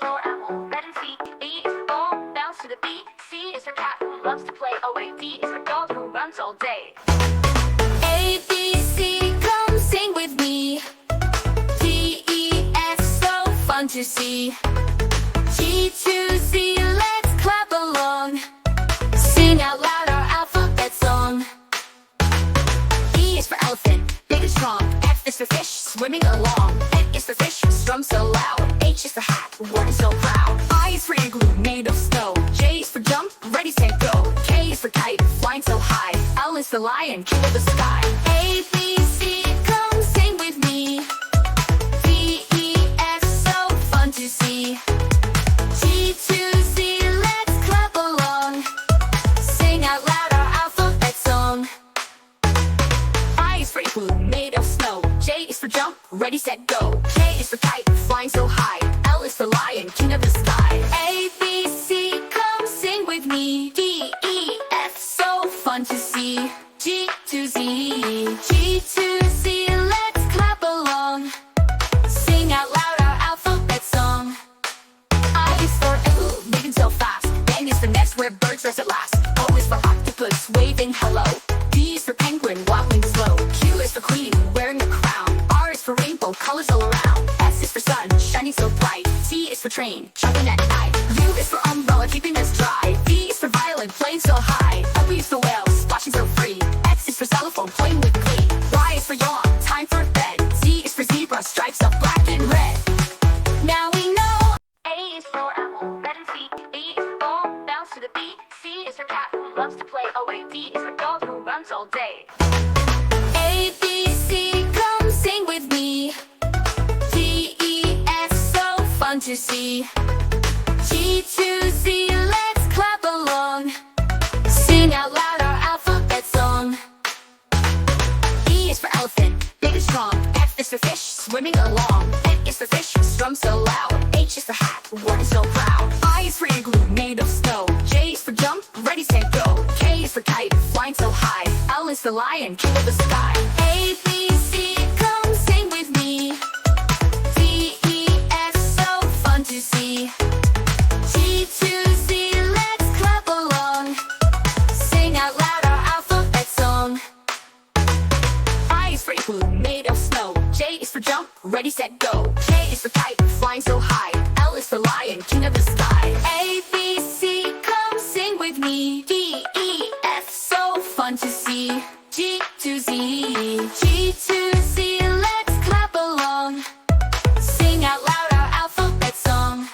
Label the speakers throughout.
Speaker 1: for apple, red and feet. E is for ball, bounce to the beat. C is for cat who loves to play. Oh wait, D is for dog who runs all day. A, B, C, come sing with me. D, E, F, so fun to see. G to Z, let's clap along. Sing out loud our alphabet song. E is for elephant, big and strong. F is for fish, swimming along. N is for fish, strum so loud. H is for hat, working so proud. I is for igloo, made of snow. J is for jump, ready, set, go. K is for kite, flying so high. L is for lion, king of the sky. A, B, C, come sing with me. D, E, F, so fun to see. G to Z, let's clap along. Sing out loud our alphabet song. I is for igloo, made of snow. J is for jump, ready, set, go. K is for kite, flying so high. L is for lion, king of the sky. A, B, C, come sing with me. D, E, F, so fun to see. G to Z, G to Z, let's clap along. Sing out loud our alphabet song. I is for apple, moving so fast. N is for nest where birds rest at last. O is for octopus, waving hello. D is for penguin, waddling slow. Q is for queen, wearing a crown. R is for rainbow, colors all around. S is for sun, shining so bright. T is for train, traveling at night. U is for umbrella, keeping us dry. V is for violin, playing so high. W is for whale, splashing so free. X is for xylophone, playing with glee. Y is for yawn, time for bed. Z is for zebra, stripes of black and red. Now we know. A is for apple, red and feet. B is for ball, bounce to the beat. C is for cat who loves to play. Oh wait, D is for dog who runs all day. A, B, C, come sing with me. D, E, F, so fun to see. G to Z, let's clap along. Sing out loud our alphabet song. E is for elephant, big and strong. F is for fish, swimming along. N is for fish, strum so loud. H is for hat, working so proud. I is for igloo, made of snow. J is for jump, ready, set, go. K is for kite, flying so high. L is for lion, king of the sky. A, B, C, come sing with me. D, E, F, so fun to see. G to Z, let's clap along. Sing out loud our alphabet song. I is for igloo, made of snow. J is for jump, ready, set, go. K is for kite, flying so high. L is for lion, king of the sky. A, B, C, come sing with me. D, E, F, so fun to see. G to Z, G to Z, let's clap along. Sing out loud our alphabet song.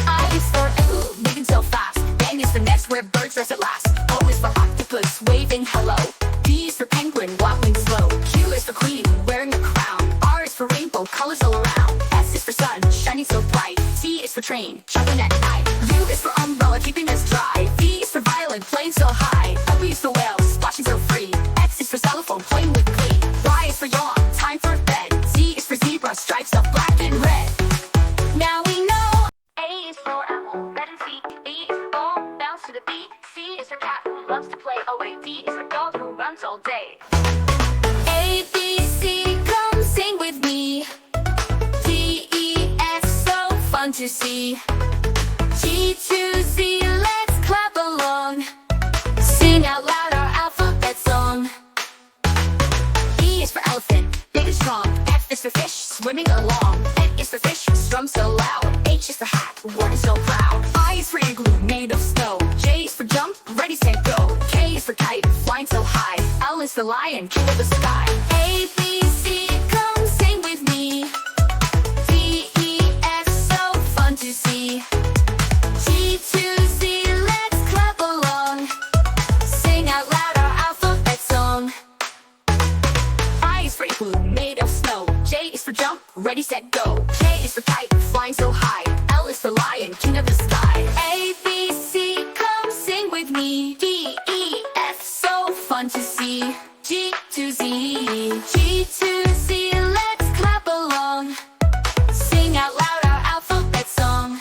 Speaker 1: I is for apple, moving so fast. N is for nest where birds rest at last. O is for octopus, waving hello. D is for penguin, waddling slow. Q is for queen, wearing a crown. R is for rainbow, colors all around. S is for sun, shining so bright. T is for train, traveling at night. U is for umbrella, keeping us dry. V is for violin, playing so high. W is for whale, splashing so free. X is for xylophone, playing with glee. Y is for yawn, time for bed. Z is for zebra, stripes of black and red. Now we know. A is for apple, red and feet. B is for ball, bounce to the beat. C is for cat who loves to play. Oh wait, D is for dog who runs all day. A, B, C, come sing with me. D, E, F, so fun to see. G to Z, let's clap along. Sing out loud our alphabet song. E is for elephant, big and strong. F is for fish, swimming along. N is for fish, strum so loud. H is for hat, working so proud. I is for igloo, made of snow. J is for jump, ready, set, go. K is for kite, flying so high. L is for lion, king of the sky. A, B, C, come sing with me. D, E, F, so fun to see. G to Z, let's clap along. Sing out loud our alphabet song. I is for igloo, made of snow. J is for jump, ready, set, go. K is for kite, flying so high. L is for lion, king of the sky. A, B, C, come sing with me. D, E, F, so fun to see. G to Z, G to Z, let's clap along. Sing out loud our alphabet song.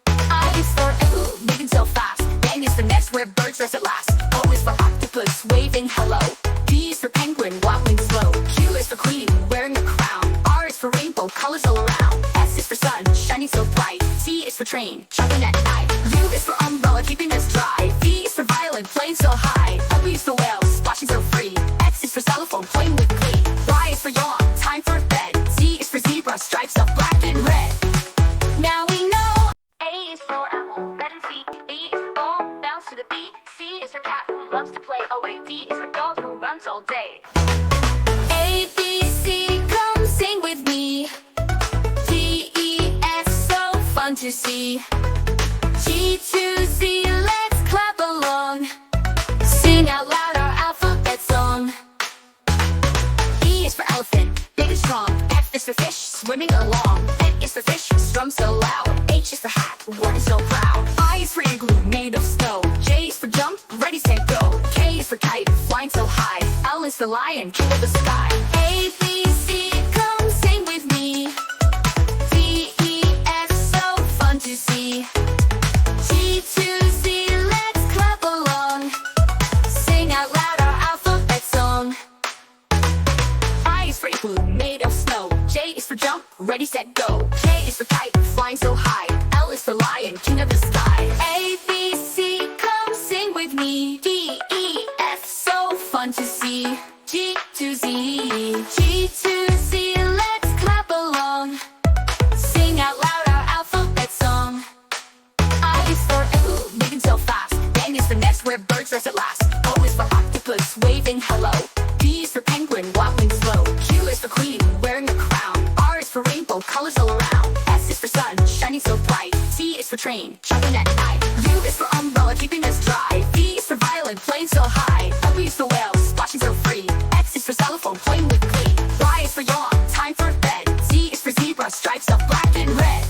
Speaker 1: I is for apple, moving so fast. N is for nest where birds rest at last. O is for octopus, waving hello. D is for penguin, waddling slow. Q is for queen, wearing a crown. R is for rainbow, colors all around. S is for sun, shining so bright. for train, sharpen at night. U is for umbrella, keeping us dry. V is for violin, playing so high. W is for whale, splashing so free. X is for xylophone, playing with glee. Y is for yawn, time for bed. Z is for zebra, stripes of black and red. Now we know. A is for apple, red and sweet. B is for ball, bounce to the beat. C is for cat who loves to play. Oh wait, D is for dog who runs all day. A, B, C, come sing with me. D, E, F, so fun to see. G to Z, let's clap along. Sing out loud our alphabet song. E is for elephant, big and strong. F is for fish, swimming along. N is for fish, strum so loud. H is for hat, working so proud. I is for igloo, made of snow. J is for jump, ready, set, go. K is for kite, flying so high. L is the lion, king of the sky. A, B, C, come sing with me. D, E, F, so fun to see. G to Z, let's clap along. Sing out loud our alphabet song. I is for igloo, made of snow. J is for jump, ready, set, go. K is for kite, flying so high. L is for lion, king of the sky. A, B, C, come sing with me. D, E, F, so fun to see. G to Z, G to Z, let's clap along. Sing out loud our alphabet song. I is for apple, moving so fast. N is for nest where birds rest at last. O is for octopus, waving hello. P is for penguin, waddling slow. Q is for queen, wearing a crown. R is for rainbow, colors all around. S is for sun, shining so bright. T is for train, sharpen at night. U is for umbrella, keeping us dry. V is for violin, playing so high. W is for whale, splashing so free. X is for xylophone, playing with glee. Y is for yawn, time for bed. Z is for zebra, stripes of black and red.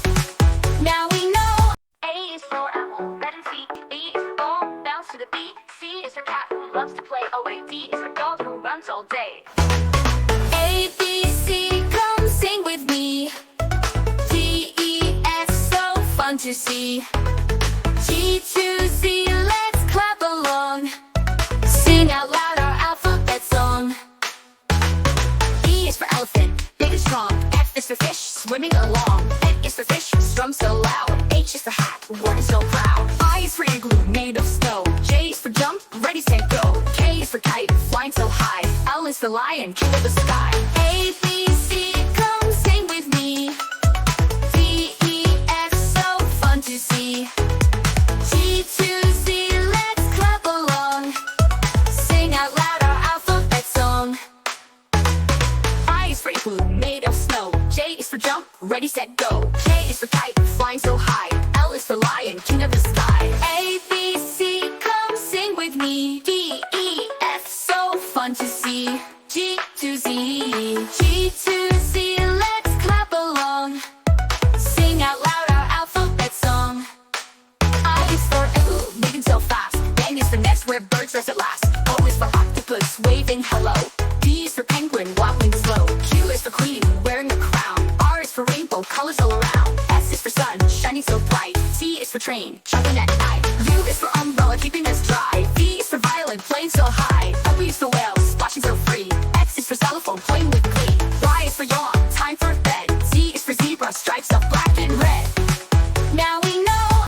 Speaker 1: Now we know. A is for apple, red and sweet. B is for ball, bounce to the beat. C is for cat who loves to play. Oh wait, D is for dog who runs all day. A, B, C, come sing with me. D, E, F, so fun to see. G to Z, let's clap along. Sing out loud our alphabet song. E is for elephant, big and strong. F is for fish, swimming along. N is for fish, strum so loud. H is for hat, working so proud. I is for igloo, made of snow. J is for jump, ready, set, go. K is for kite, flying so high. L is the lion, king of the sky. A, B, C, come sing with me. D, E, F, so fun to see. G to Z, let's clap along. Sing out loud our alphabet song. I is for igloo, made of snow. J is for jump, ready, set, go. K is for kite, flying so high. L is for lion, king of the sky. A, B, C, come sing with me. D, E, F, so fun to see. G to Z, G to Z, let's clap along. Sing out loud our alphabet song. I is for apple, moving so fast. N is for nest where birds rest at last. O is for octopus, waving hello. P is for penguin, waddling slow. Q is for queen, wearing a crown. R is for rainbow, colors all around. S is for sun, shining so bright. T is for train, sharpen at night. U is for umbrella, keeping us dry.